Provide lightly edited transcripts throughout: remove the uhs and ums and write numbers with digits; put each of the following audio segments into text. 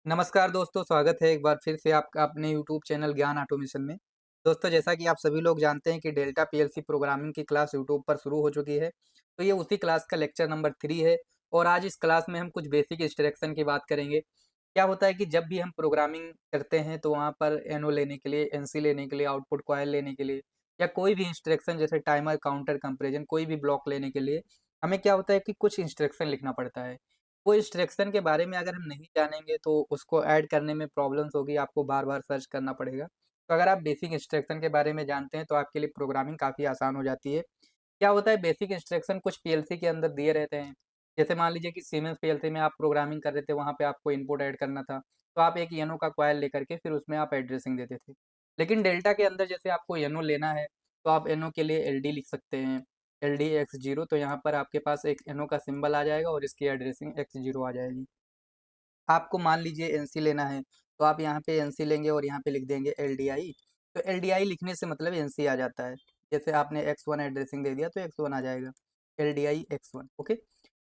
नमस्कार दोस्तों, स्वागत है एक बार फिर से आपका अपने यूट्यूब चैनल ज्ञान ऑटोमेशन में। दोस्तों, जैसा कि आप सभी लोग जानते हैं कि डेल्टा पीएलसी प्रोग्रामिंग की क्लास यूट्यूब पर शुरू हो चुकी है। तो ये उसी क्लास का लेक्चर नंबर 3 है और आज इस क्लास में हम कुछ बेसिक इंस्ट्रक्शन की बात करेंगे। क्या होता है कि जब भी हम प्रोग्रामिंग करते हैं तो वहाँ पर एनओ लेने के लिए, एनसी लेने के लिए, आउटपुट कॉइल लेने के लिए या कोई भी इंस्ट्रक्शन जैसे टाइमर, काउंटर, कंपैरिजन कोई भी ब्लॉक लेने के लिए हमें क्या होता है कि कुछ इंस्ट्रक्शन लिखना पड़ता है। वो इंस्ट्रक्शन के बारे में अगर हम नहीं जानेंगे तो उसको ऐड करने में प्रॉब्लम्स होगी, आपको बार-बार सर्च करना पड़ेगा। तो अगर आप बेसिक इंस्ट्रक्शन के बारे में जानते हैं तो आपके लिए प्रोग्रामिंग काफ़ी आसान हो जाती है। क्या होता है बेसिक इंस्ट्रक्शन कुछ पीएलसी के अंदर दिए रहते हैं। जैसे मान लीजिए कि सीमेंस पीएलसी में आप प्रोग्रामिंग कर रहे थे, वहाँ पे आपको इनपुट ऐड करना था। तो आप एक येनो का कॉइल लेकर के फिर उसमें आप एड्रेसिंग देते थे। लेकिन डेल्टा के अंदर जैसे आपको येनो लेना है, तो आप येनो के लिए एलडी लिख सकते हैं। एलडी x0 तो यहाँ पर आपके पास एक येनो का सिंबल आ जाएगा और इसकी एड्रेसिंग x0 आ जाएगी। आपको मान लीजिए एनसी लेना है, तो आप यहाँ पे एनसी लेंगे और यहाँ पे लिख देंगे एलडीआई। तो एलडीआई लिखने से मतलब एनसी आ जाता है। जैसे आपने x1 एड्रेसिंग दे दिया तो x1 आ जाएगा, एलडीआई x1 ओके।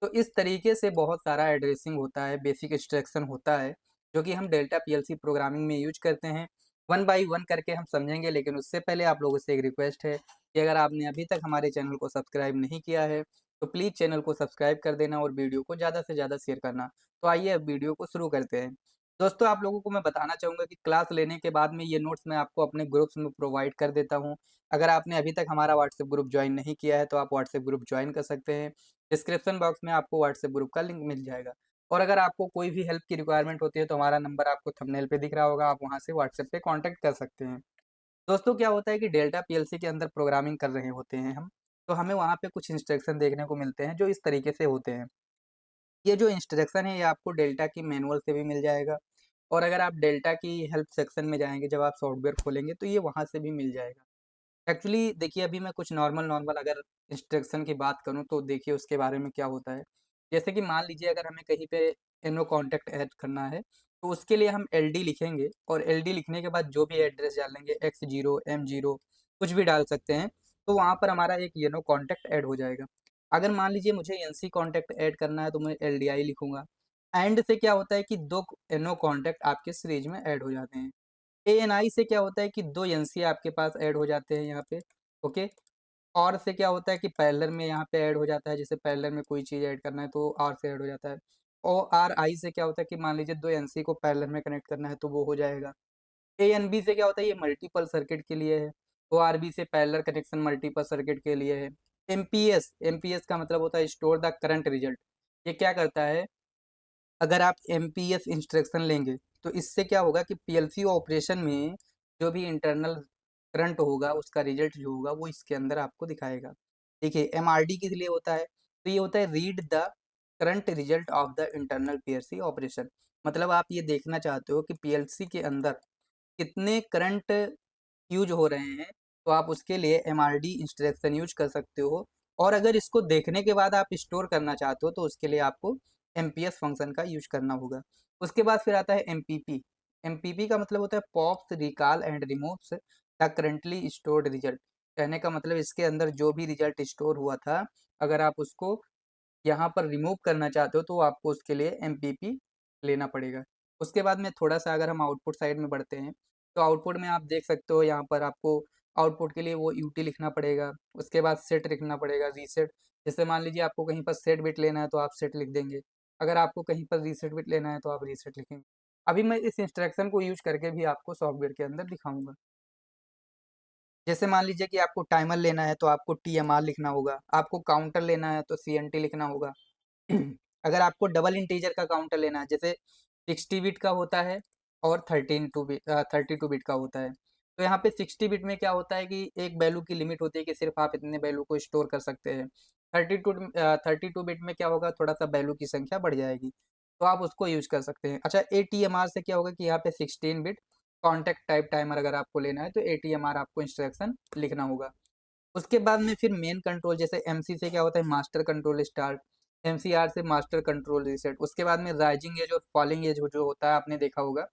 तो इस तरीके से बहुत सारा एड्रेसिंग होता है, बेसिक इंस्ट्रक्शन होता है, जो कि हम डेल्टा पीएलसी प्रोग्रामिंग में यूज़ करते हैं। वन बाय वन करके हम समझेंगे, लेकिन उससे पहले आप लोगों से एक रिक्वेस्ट है कि अगर आपने अभी तक हमारे चैनल को सब्सक्राइब नहीं किया है, तो प्लीज़ चैनल को सब्सक्राइब कर देना और वीडियो को ज़्यादा से ज़्यादा शेयर करना। तो आइए अब वीडियो को शुरू करते हैं। दोस्तों, आप लोगों को मैं बताना चाहूँगा कि क्लास लेने के बाद में ये नोट्स मैं आपको अपने ग्रुप्स में प्रोवाइड कर देता हूँ। अगर आपने अभी तक हमारा व्हाट्सएप ग्रुप जॉइन नहीं किया है तो आप व्हाट्सएप ग्रुप जॉइन कर सकते हैं। डिस्क्रिप्शन बॉक्स में आपको व्हाट्सएप ग्रुप का लिंक मिल जाएगा। और अगर आपको कोई भी हेल्प की रिक्वायरमेंट होती है तो हमारा नंबर आपको थंबनेल पे दिख रहा होगा, आप वहाँ से व्हाट्सएप पे कॉन्टैक्ट कर सकते हैं। दोस्तों, क्या होता है कि डेल्टा पीएलसी के अंदर प्रोग्रामिंग कर रहे होते हैं हम, तो हमें वहाँ पे कुछ इंस्ट्रक्शन देखने को मिलते हैं जो इस तरीके से होते हैं। ये जो इंस्ट्रक्शन है ये आपको डेल्टा की मैनुअल से भी मिल जाएगा और अगर आप डेल्टा की हेल्प सेक्शन में जाएँगे, जब आप सॉफ्टवेयर खोलेंगे तो ये वहाँ से भी मिल जाएगा। एक्चुअली देखिए, अभी मैं कुछ नॉर्मल नॉर्मल अगर इंस्ट्रक्शन की बात करूँ तो देखिए उसके बारे में क्या होता है। जैसे कि मान लीजिए अगर हमें कहीं पे नो कॉन्टैक्ट ऐड करना है, तो उसके लिए हम एलडी लिखेंगे और एलडी लिखने के बाद जो भी एड्रेस डालेंगे x0, m0 कुछ भी डाल सकते हैं, तो वहाँ पर हमारा एक येनो कॉन्टैक्ट ऐड हो जाएगा। अगर मान लीजिए मुझे एनसी कॉन्टैक्ट ऐड करना है तो मैं एलडीआई लिखूँगा। एंड से क्या होता है कि 2 नो कॉन्टैक्ट आपके सीरीज़ में ऐड हो जाते हैं। एएनआई से क्या होता है कि 2 एनसी आपके पास ऐड हो जाते हैं यहाँ पे, ओके। और से क्या होता है कि पैरेलल में यहाँ पे ऐड हो जाता है, जैसे पैरेलल में कोई चीज़ ऐड करना है तो आर से ऐड हो जाता है। ओआरआई से क्या होता है कि मान लीजिए 2 एनसी को पैरेलल में कनेक्ट करना है तो वो हो जाएगा। एएनबी से क्या होता है, ये मल्टीपल सर्किट के लिए है। ओआरबी से पैरेलल कनेक्शन मल्टीपल सर्किट के लिए है। एमपीएस, एमपीएस का मतलब होता है स्टोर द करंट रिजल्ट। ये क्या करता है, अगर आप एमपीएस इंस्ट्रक्शन लेंगे, तो इससे क्या होगा कि पीएलसी ऑपरेशन में जो भी इंटरनल करंट होगा, उसका रिज़ल्ट जो होगा, वो इसके अंदर आपको दिखाएगा। देखिए, एमआरडी किस लिए होता है? तो ये होता है read the current result of the internal PLC operation. मतलब आप ये देखना चाहते हो कि पीएलसी के अंदर कितने करंट यूज़ हो रहे हैं, तो आप उसके लिए एमआरडी इंस्ट्रक्शन यूज़ कर सकते हो और अगर इसको देखने के बाद आप स्टोर करना चाहते हो, तो उसके लिए आपको एमपीएस फंक्शन का यूज़ करना होगा। उसके बाद फिर आता है एमपीपी। एमपीपी का मतलब होता है pops, recall and removes the currently stored result. कहने का मतलब इसके अंदर जो भी रिजल्ट स्टोर हुआ था, अगर आप उसको यहाँ पर रिमूव करना चाहते हो, तो आपको उसके लिए एमपीपी लेना पड़ेगा। उसके बाद में थोड़ा-सा अगर हम आउटपुट साइड में बढ़ते हैं, तो आउटपुट में आप देख सकते हो यहाँ पर आपको आउटपुट के लिए वो यूटी लिखना पड़ेगा, उसके बाद सेट लिखना पड़ेगा, रीसेट। जैसे मान लीजिए आपको कहीं पर सेट बिट लेना है तो आप सेट लिख देंगे। अगर आपको कहीं पर रीसेट बिट लेना है तो आप रीसेट लिखेंगे। अभी मैं इस इंस्ट्रक्शन को यूज़ करके भी आपको सॉफ्टवेयर के अंदर दिखाऊँगा। जैसे मान लीजिए कि आपको टाइमर लेना है तो आपको टीएमआर लिखना होगा, आपको काउंटर लेना है तो सीएनटी लिखना होगा। अगर आपको डबल इंटीजर का काउंटर लेना है, जैसे 60 बिट का होता है और 32 बिट का होता है। तो यहाँ पे 60 बिट में क्या होता है कि एक वैल्यू की लिमिट होती है कि सिर्फ़ आप इतने वैल्यू को स्टोर कर सकते हैं। 32 बिट में क्या होगा, थोड़ा-सा वैल्यू की संख्या बढ़ जाएगी, तो आप उसको यूज़ कर सकते हैं। अच्छा, एटीएमआर से क्या होगा कि यहाँ पे 16 बिट कॉन्टैक्ट टाइप टाइमर अगर आपको लेना है तो एटीएमआर आपको इंस्ट्रक्शन लिखना होगा। उसके बाद में फिर मेन कंट्रोल, जैसे एमसी से क्या होता है मास्टर कंट्रोल स्टार्ट, एमसीआर से मास्टर कंट्रोल रीसेट। उसके बाद में राइजिंग एज और फॉलिंग एज जो होता है आपने देखा होगा,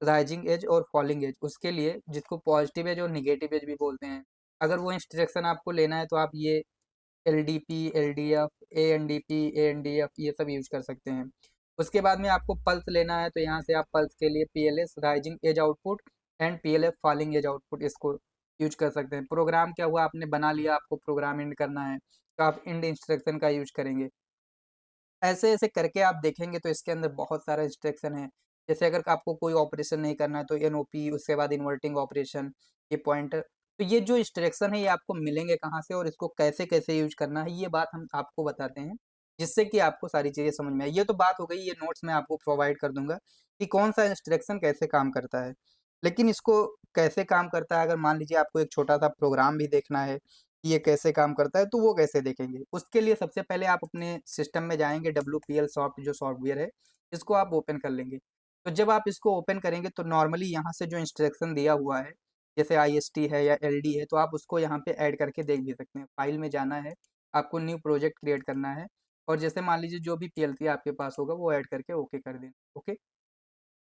राइजिंग एज और फॉलिंग एज, उसके लिए जिसको पॉजिटिव एज और नेगेटिव एज भी बोलते हैं। अगर वो इंस्ट्रक्शन आपको लेना है तो आप ये एलडीपी, एलडीएफ, एएनडीपी, एएनडीएफ ये सब यूज़ कर सकते हैं। उसके बाद में आपको पल्स लेना है, तो यहाँ से आप पल्स के लिए PLS rising edge output and PLF falling edge output इसको यूज कर सकते हैं। प्रोग्राम क्या हुआ, आपने बना लिया, आपको प्रोग्राम एंड करना है तो आप इंड इंस्ट्रक्शन का यूज करेंगे। ऐसे ऐसे करके आप देखेंगे तो इसके अंदर बहुत सारा इंस्ट्रक्शन है। जैसे अगर आपको कोई ऑपरेशन नहीं करना है तो NOP, उसके बाद इन्वर्टिंग ऑपरेशन, ये पॉइंटर। तो ये जो इंस्ट्रक्शन है ये आपको मिलेंगे कहाँ से और इसको कैसे कैसे यूज करना है, ये बात हम आपको बताते हैं, जिससे कि आपको सारी चीज़ें समझ में आए। ये तो बात हो गई, ये नोट्स मैं आपको प्रोवाइड कर दूंगा कि कौन सा इंस्ट्रक्शन कैसे काम करता है। लेकिन इसको कैसे काम करता है, अगर मान लीजिए आपको एक छोटा सा प्रोग्राम भी देखना है कि ये कैसे काम करता है, तो वो कैसे देखेंगे? उसके लिए सबसे पहले आप अपने सिस्टम में जाएँगे, WPL सॉफ्ट जो सॉफ्टवेयर है, इसको आप ओपन कर लेंगे। तो जब आप इसको ओपन करेंगे तो नॉर्मली यहाँ से जो इंस्ट्रक्शन दिया हुआ है, जैसे IST है या LD है, तो आप उसको यहाँ पे ऐड करके देख भी सकते हैं। फाइल में जाना है, आपको न्यू प्रोजेक्ट क्रिएट करना है और जैसे मान लीजिए जो भी PLC आपके पास होगा वो ऐड करके ओके कर देना, ओके।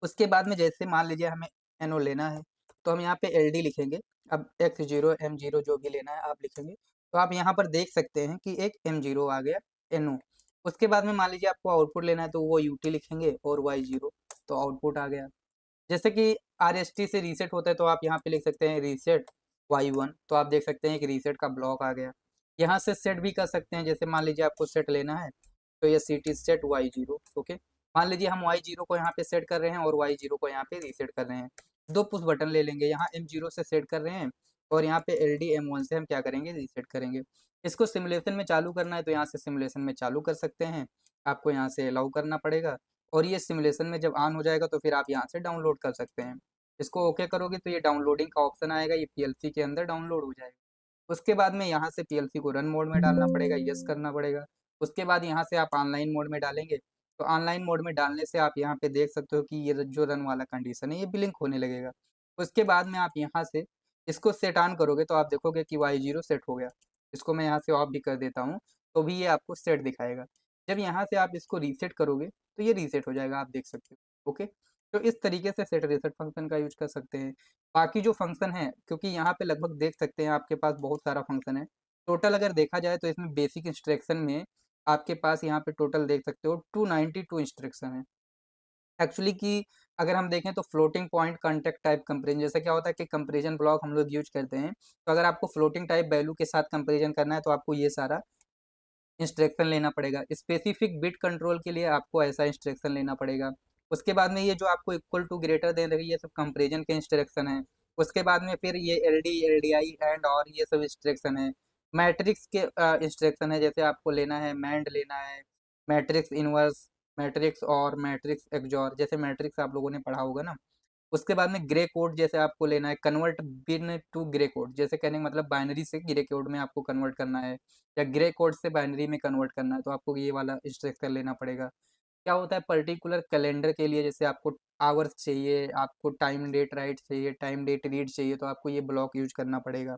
उसके बाद में जैसे मान लीजिए हमें NO लेना है, तो हम यहाँ पे LD लिखेंगे। अब X0, M0 जो भी लेना है आप लिखेंगे। तो आप यहाँ पर देख सकते हैं कि एक M0 आ गया, NO। उसके बाद में मान लीजिए आपको आउटपुट लेना है तो वो UT लिखेंगे और Y0, तो आउटपुट आ गया। जैसे कि RST से रीसेट होता है तो आप यहाँ पे लिख सकते हैं रीसेट Y1, तो आप देख सकते हैं एक रीसेट का ब्लॉक आ गया। यहाँ से सेट भी कर सकते हैं, जैसे मान लीजिए आपको सेट लेना है तो ये CT सेट Y0, ओके। मान लीजिए हम Y0 को यहाँ पे सेट कर रहे हैं और Y0 को यहाँ पे रीसेट कर रहे हैं। दो पुश बटन ले लेंगे, यहाँ M0 से सेट कर रहे हैं और यहाँ पे LD M1 से हम क्या करेंगे, रीसेट करेंगे। इसको सिमुलेशन में चालू करना है तो यहाँ से सिमुलेशन में चालू कर सकते हैं, आपको यहाँ से अलाउ करना पड़ेगा और ये सिमुलेशन में जब ऑन हो जाएगा तो फिर आप यहाँ से डाउनलोड कर सकते हैं। इसको ओके करोगे तो ये डाउनलोडिंग का ऑप्शन आएगा, ये PLC के अंदर डाउनलोड हो जाएगा। उसके बाद में यहाँ से PLC को रन मोड में डालना पड़ेगा, यस करना पड़ेगा। उसके बाद यहाँ से आप ऑनलाइन मोड में डालेंगे, तो ऑनलाइन मोड में डालने से आप यहाँ पे देख सकते हो कि ये जो रन वाला कंडीशन है ये ब्लिंक होने लगेगा। उसके बाद में आप यहाँ से इसको सेट ऑन करोगे तो आप देखोगे कि Y0 सेट हो गया। इसको मैं यहाँ से ऑफ भी कर देता हूँ, तो भी ये आपको सेट दिखाएगा। जब यहाँ से आप इसको रीसेट करोगे तो ये रीसेट हो जाएगा, आप देख सकते हो, ओके। तो इस तरीके से सेट रीसेट फंक्शन का यूज कर सकते हैं। बाकी जो फंक्शन है, क्योंकि यहाँ पे लगभग देख सकते हैं आपके पास बहुत सारा फंक्शन है। टोटल अगर देखा जाए तो इसमें बेसिक इंस्ट्रक्शन में आपके पास यहाँ पे टोटल देख सकते हो 292 इंस्ट्रक्शन है। एक्चुअली कि अगर हम देखें तो floating point contact type comparison, जैसे क्या होता है कि कंपैरिजन ब्लॉक हम लोग यूज करते हैं, तो अगर आपको फ्लोटिंग टाइप वैल्यू के साथ कंपैरिजन करना है तो आपको ये सारा इंस्ट्रक्शन लेना पड़ेगा। स्पेसिफिक बिट कंट्रोल के लिए आपको ऐसा इंस्ट्रक्शन लेना पड़ेगा। उसके बाद में ये जो आपको इक्वल टू ग्रेटर देन रही है, ये सब कंपैरिजन के इंस्ट्रक्शन है। उसके बाद में फिर ये LD, LDI एंड और ये सब इंस्ट्रक्शन है। मैट्रिक्स के इंस्ट्रक्शन है, जैसे आपको लेना है मैंड लेना है, मैट्रिक्स इनवर्स, मैट्रिक्स और मैट्रिक्स एक्सओर, जैसे मैट्रिक्स आप लोगों ने पढ़ा होगा ना। उसके बाद में ग्रे कोड जैसे आपको लेना है, convert bin to Gray code, जैसे कहने का मतलब बाइनरी से ग्रे कोड में आपको कन्वर्ट करना है या ग्रे कोड से बाइनरी में कन्वर्ट करना है, तो आपको ये वाला इंस्ट्रक्शन लेना पड़ेगा। क्या होता है पर्टिकुलर कैलेंडर के लिए, जैसे आपको आवर्स चाहिए, आपको टाइम डेट राइट चाहिए, टाइम डेट रीड चाहिए, तो आपको ये ब्लॉक यूज करना पड़ेगा।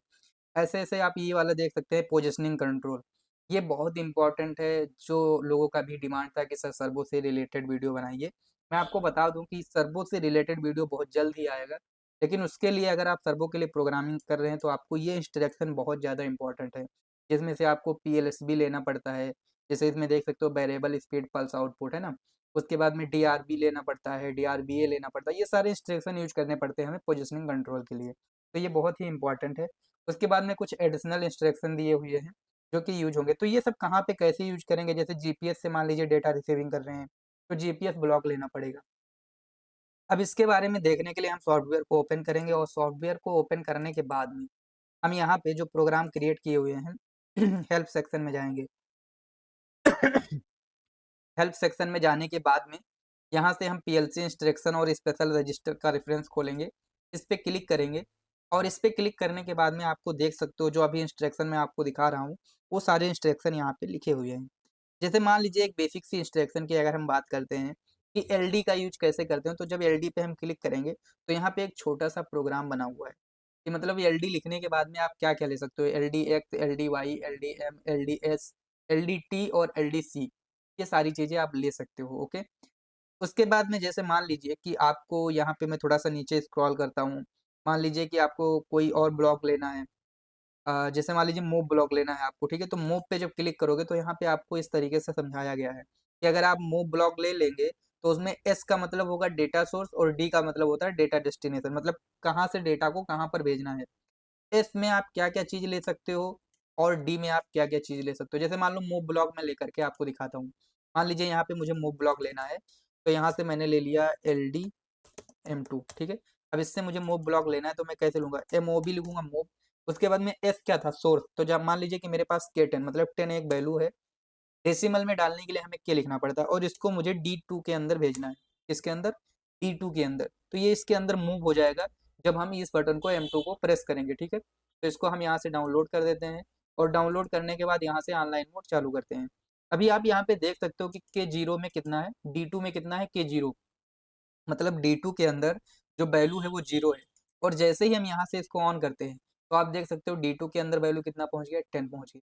ऐसे-ऐसे आप ये वाला देख सकते हैं पोजिशनिंग कंट्रोल। ये बहुत इम्पोर्टेंट है, जो लोगों का भी डिमांड था कि सर सर्वो से रिलेटेड वीडियो बनाइए। मैं आपको बता दूँ कि सर्वो से रिलेटेड वीडियो बहुत जल्द ही आएगा, लेकिन उसके लिए अगर आप सर्वो के लिए प्रोग्रामिंग कर रहे हैं तो आपको ये इंस्ट्रक्शन बहुत ज़्यादा इम्पोर्टेंट है। जिसमें से आपको PLSB लेना पड़ता है, जैसे इसमें देख सकते हो वेरिएबल स्पीड पल्स आउटपुट है ना? उसके बाद में DRB लेना पड़ता है, DRBA लेना पड़ता है, ये सारे इंस्ट्रक्शन यूज़ करने पड़ते हैं हमें पोजिशनिंग कंट्रोल के लिए। तो ये बहुत ही इम्पोर्टेंट है। उसके बाद में कुछ एडिशनल इंस्ट्रक्शन दिए हुए हैं, जो कि यूज़ होंगे। तो ये सब कहाँ पे कैसे यूज़ करेंगे, जैसे जीपीएस से मान लीजिए डेटा रिसीविंग कर रहे हैं, तो जीपीएस ब्लॉक लेना पड़ेगा। अब इसके बारे में देखने के लिए हम सॉफ्टवेयर को ओपन करेंगे और सॉफ्टवेयर को ओपन करने के बाद में हम यहाँ पे जो प्रोग्राम क्रिएट किए हुए हैं हेल्प सेक्शन में जाएँगे। हेल्प सेक्शन में जाने के बाद में यहाँ से हम PLC इंस्ट्रक्शन और स्पेशल रजिस्टर का रेफरेंस खोलेंगे। इस पे क्लिक करेंगे और इस पे क्लिक करने के बाद में आपको देख सकते हो जो अभी इंस्ट्रक्शन मैं आपको दिखा रहा हूँ, वो सारे इंस्ट्रक्शन यहाँ पे लिखे हुए हैं। जैसे मान लीजिए एक बेसिक सी इंस्ट्रक्शन की अगर हम बात करते हैं कि LD का यूज़ कैसे करते हैं, तो जब LD पे हम क्लिक करेंगे तो यहाँ पे एक छोटा-सा प्रोग्राम बना हुआ है। कि मतलब LD लिखने के बाद में आप क्या-क्या ले सकते हो, LDX, LDY, LDM, LDS, LDT और LDC, ये सारी चीज़ें आप ले सकते हो, ओके। उसके बाद में जैसे मान लीजिए कि आपको यहाँ पे मैं थोड़ा-सा नीचे स्क्रॉल करता हूँ, मान लीजिए कि आपको कोई और ब्लॉक लेना है, जैसे मान लीजिए मूव ब्लॉक लेना है आपको, ठीक है? तो मूव पे जब क्लिक करोगे तो यहाँ पे आपको इस तरीके से समझाया गया है कि अगर आप मूव ब्लॉक ले लेंगे तो उसमें एस का मतलब होगा डेटा सोर्स और डी का मतलब होता है डेटा डेस्टिनेशन, मतलब कहाँ से डेटा को कहाँ पर भेजना है। एस में आप क्या क्या चीज ले सकते हो और डी में आप क्या क्या चीज ले सकते हो। जैसे मान लो मूव ब्लॉक में लेकर के आपको दिखाता हूँ। मान लीजिए यहाँ पे मुझे मूव ब्लॉक लेना है, तो यहाँ से मैंने ले लिया LD M2, ठीक है। अब इससे मुझे मूव ब्लॉक लेना है तो मैं कैसे लूंगा, MOB लिखूंगा मूव। उसके बाद में एस क्या था, सोर्स। तो जब मान लीजिए कि मेरे पास K10 मतलब 10 एक वैल्यू है, डेसिमल में डालने के लिए हमें के लिखना पड़ता है और इसको मुझे D2 के अंदर भेजना है। किसके अंदर, D2 के अंदर। तो ये इसके अंदर मूव हो जाएगा जब हम इस बटन को M2 को प्रेस करेंगे, ठीक है। तो इसको हम यहाँ से डाउनलोड कर देते हैं और डाउनलोड करने के बाद यहाँ से ऑनलाइन मोड चालू करते हैं। अभी आप यहाँ पे देख सकते हो कि K0 में कितना है, D2 में कितना है, K0 मतलब D2 के अंदर जो वैल्यू है वो 0 है। और जैसे ही हम यहाँ से इसको ऑन करते हैं तो आप देख सकते हो D2 के अंदर वैल्यू कितना पहुंच गया, 10 पहुंच गई।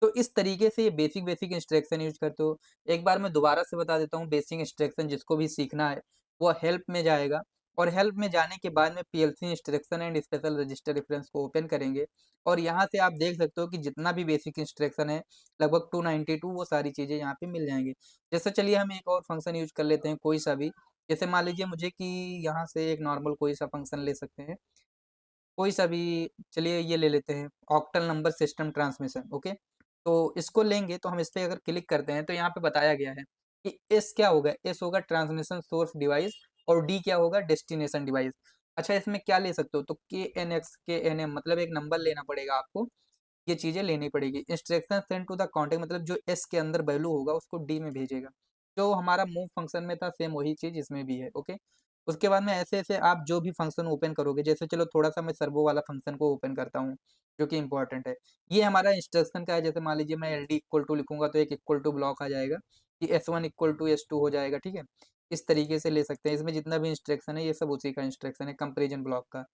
तो इस तरीके से ये बेसिक बेसिक इंस्ट्रक्शन यूज करते हो। एक बार मैं दोबारा से बता देता हूँ, बेसिक इंस्ट्रक्शन जिसको भी सीखना है वो हेल्प में जाएगा और हेल्प में जाने के बाद में PLC instruction and special register reference को ओपन करेंगे और यहाँ से आप देख सकते हो कि जितना भी बेसिक इंस्ट्रक्शन है लगभग 292 वो सारी चीज़ें यहाँ पे मिल जाएंगी। जैसे चलिए हम एक और फंक्शन यूज कर लेते हैं कोई सा भी। जैसे मान लीजिए मुझे कि यहाँ से एक नॉर्मल कोई सा फंक्शन ले सकते हैं, कोई सा भी। चलिए ये ले लेते हैं octal number system transmission, okay. तो इसको लेंगे तो हम इस पे अगर क्लिक करते हैं तो यहाँ पे बताया गया है कि एस क्या होगा, एस होगा ट्रांसमिशन सोर्स डिवाइस और डी क्या होगा, डेस्टिनेशन डिवाइस। अच्छा इसमें क्या ले सकते हो, तो KNX KNM मतलब एक नंबर लेना पड़ेगा आपको, ये चीजें लेनी पड़ेगी। Instruction send to the contact मतलब जो एस के अंदर वैल्यू होगा उसको डी में भेजेगा। जो हमारा मूव फंक्शन में था सेम वही चीज इसमें भी है, ओके। उसके बाद में ऐसे ऐसे आप जो भी फंक्शन ओपन करोगे, जैसे चलो थोड़ा सा मैं सर्वो वाला फंक्शन को ओपन करता हूँ जो कि इंपॉर्टेंट है। ये हमारा इंस्ट्रक्शन का है। जैसे मान लीजिए मैं LD इक्वल टू लिखूंगा तो एक इक्वल टू ब्लॉक आ जाएगा कि S1 इक्वल टू S2 हो जाएगा, ठीक है। इस तरीके से ले सकते हैं। इसमें जितना भी इंस्ट्रक्शन है ये सब उसी का इंस्ट्रक्शन है कंपेरिजन ब्लॉक का।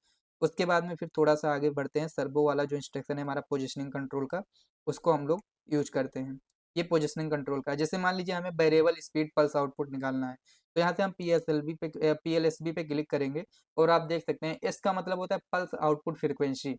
उसके बाद में फिर थोड़ा सा आगे बढ़ते हैं, सर्वो वाला जो इंस्ट्रक्शन है हमारा पोजिशनिंग कंट्रोल का, उसको हम लोग यूज करते हैं। ये पोजिशनिंग कंट्रोल का है। जैसे मान लीजिए हमें वेरिएबल स्पीड पल्स आउटपुट निकालना है, तो यहाँ से हम PLSB पे क्लिक करेंगे और आप देख सकते हैं एस का मतलब होता है पल्स आउटपुट फ्रीक्वेंसी,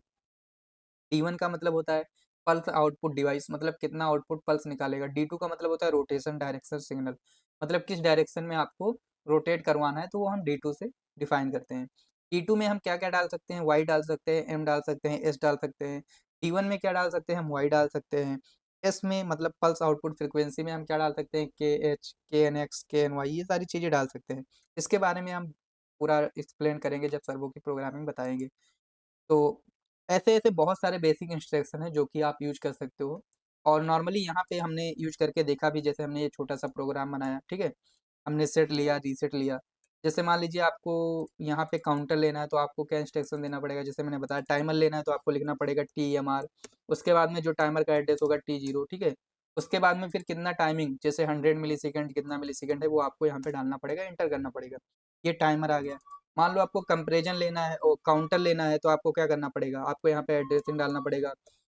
D1 का मतलब होता है पल्स आउटपुट डिवाइस मतलब कितना आउटपुट पल्स निकालेगा, D2 का मतलब होता है रोटेशन डायरेक्शन सिग्नल मतलब किस डायरेक्शन में आपको रोटेट करवाना है, तो वो हम D2 से डिफाइन करते हैं। D2 में हम क्या क्या डाल सकते हैं, Y डाल सकते हैं, M डाल सकते हैं, S डाल सकते हैं। D1 में क्या डाल सकते हैं, हम Y डाल सकते हैं। S में मतलब पल्स आउटपुट फ्रिक्वेंसी में हम क्या डाल सकते हैं, KH KNX KNY ये सारी चीज़ें डाल सकते हैं। इसके बारे में हम पूरा एक्सप्लेन करेंगे जब सर्वो की प्रोग्रामिंग बताएंगे। तो ऐसे-ऐसे बहुत सारे बेसिक इंस्ट्रक्शन हैं जो कि आप यूज़ कर सकते हो और नॉर्मली यहाँ पे हमने यूज़ करके देखा भी। जैसे हमने ये छोटा-सा प्रोग्राम बनाया, ठीक है? हमने सेट लिया, रीसेट लिया। जैसे मान लीजिए आपको यहाँ पे काउंटर लेना है तो आपको क्या इंस्ट्रक्शन देना पड़ेगा, जैसे मैंने बताया टाइमर लेना है तो आपको लिखना पड़ेगा TMR। उसके बाद में जो टाइमर का एड्रेस होगा T0, ठीक है? उसके बाद में फिर कितना टाइमिंग जैसे 100 मिलीसेकंड कितना मिलीसेकंड है वो आपको यहाँ पे डालना पड़ेगा, एंटर करना पड़ेगा। ये टाइमर आ गया। मान लो आपको कंपैरिजन लेना है और काउंटर लेना है तो आपको क्या करना पड़ेगा, आपको यहाँ पे एड्रेसिंग डालना पड़ेगा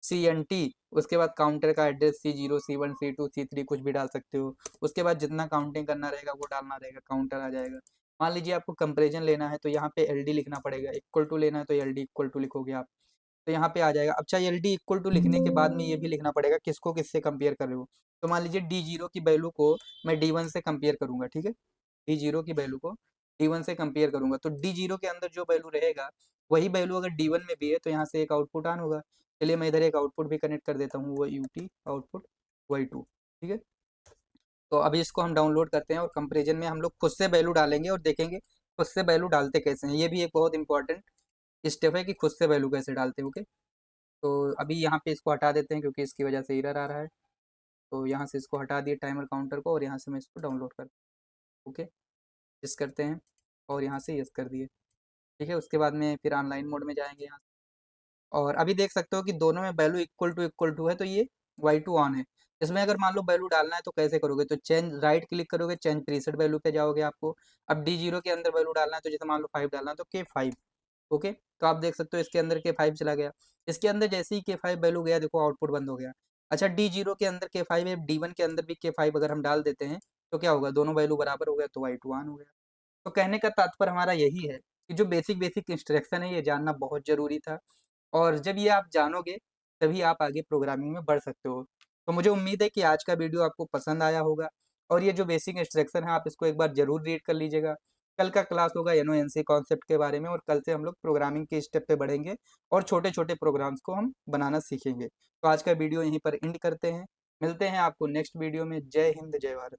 CNT। उसके बाद काउंटर का address C0 C1 C2 C3 कुछ भी डाल सकते हो। उसके बाद जितना काउंटिंग करना रहेगा वो डालना रहेगा, काउंटर आ जाएगा। मान लीजिए आपको कंपैरिजन लेना है तो यहाँ पे LD लिखना पड़ेगा, इक्वल टू लेना है तो LD इक्वल टू लिखोगे आप, तो यहाँ पे आ जाएगा। अच्छा LD इक्वल टू लिखने के बाद में ये भी लिखना पड़ेगा किसको किससे कंपेयर कर रहे हो। तो मान लीजिए D0 की वैल्यू को मैं D1 से कंपेयर करूंगा, ठीक है। D0 की वैल्यू को D1 से कंपेयर करूंगा तो D0 के अंदर जो वैल्यू रहेगा वही वैल्यू अगर D1 में भी है तो यहाँ से एक आउटपुट ऑन होगा। चलिए मैं इधर एक आउटपुट भी कनेक्ट कर देता हूँ, वो UT आउटपुट Y2, ठीक है। तो अभी इसको हम डाउनलोड करते हैं और कंपेरिजन में हम लोग खुद से वैल्यू डालेंगे और देखेंगे खुद से वैल्यू डालते कैसे हैं। ये भी एक बहुत इंपॉर्टेंट स्टेप है कि खुद से वैल्यू कैसे डालते हैं, ओके। तो अभी यहाँ पे इसको हटा देते हैं क्योंकि इसकी वजह से एरर आ रहा है। तो यहाँ से इसको हटा दिए टाइमर काउंटर को और यहाँ से मैं इसको डाउनलोड कर, ओके, यस करते हैं और यहाँ से यस कर दिए, ठीक है। उसके बाद में फिर ऑनलाइन मोड में जाएंगे यहाँ और अभी देख सकते हो कि दोनों में वैल्यू इक्वल टू है तो ये Y2 ऑन है। इसमें अगर मान लो वैल्यू डालना है तो कैसे करोगे, तो चेंज राइट क्लिक करोगे, चेंज प्रीसेट वैल्यू पे जाओगे आपको। अब D0 के अंदर वैल्यू डालना है तो जैसे मान लो 5 डालना है तो K5, ओके। तो आप देख सकते हो इसके अंदर K5 चला गया। इसके अंदर जैसे ही K5 वैल्यू गया देखो आउटपुट बंद हो गया। अच्छा D0 के अंदर K5 है, D1 के अंदर भी K5 अगर हम डाल देते हैं तो क्या होगा, दोनों वैल्यू बराबर हो गया तो Y2 ऑन हो गया। तो कहने का तात्पर्य हमारा यही है कि जो बेसिक बेसिक इंस्ट्रक्शन है ये जानना बहुत ज़रूरी था और जब ये आप जानोगे तभी आप आगे प्रोग्रामिंग में बढ़ सकते हो। तो मुझे उम्मीद है कि आज का वीडियो आपको पसंद आया होगा और ये जो बेसिक इंस्ट्रक्शन है आप इसको एक बार ज़रूर रीड कर लीजिएगा। कल का क्लास होगा एनओएनसी कॉन्सेप्ट के बारे में और कल से हम लोग प्रोग्रामिंग के स्टेप पे बढ़ेंगे और छोटे-छोटे प्रोग्राम्स को हम बनाना सीखेंगे। तो आज का वीडियो यहीं पर एंड करते हैं। मिलते हैं आपको नेक्स्ट वीडियो में। जय हिंद, जय भारत।